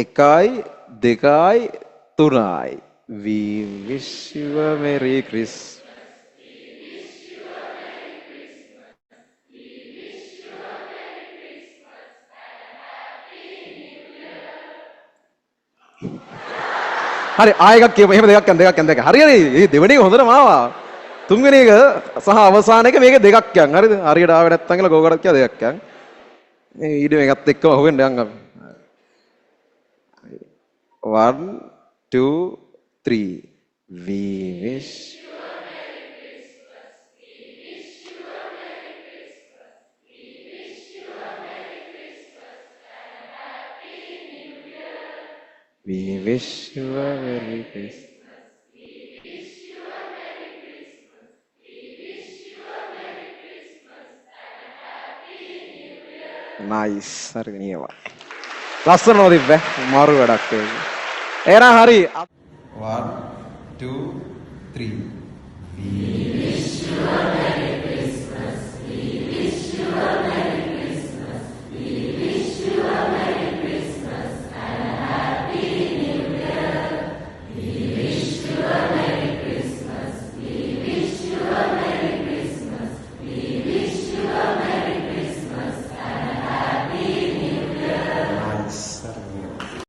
එකයි දෙකයි තුනයි. We wish you a merry Christmas. හරි ආයෙ එකක් කියමු. එහෙම දෙකක් යන දෙකක්. හරියනේ. මේ දෙවෙනි එක හොඳටම ආවා. තුන්වෙනි එක සහ අවසාන එක මේක දෙකක් යන්. හරිද? හරියට ආවේ නැත්තම් කියලා ගෝකටත් කියලා දෙකක් යන්. මේ ඊට මේකත් එක්කම අහුවෙන්න යන් අපි. 1 2 3 We wish We wish you a merry Christmas. Nice. හරි නියවා. ලස්සනව තිබ්බ. මාරු වැඩක් ඒක. එහෙනම් හරි. 1 2 3 We wish you a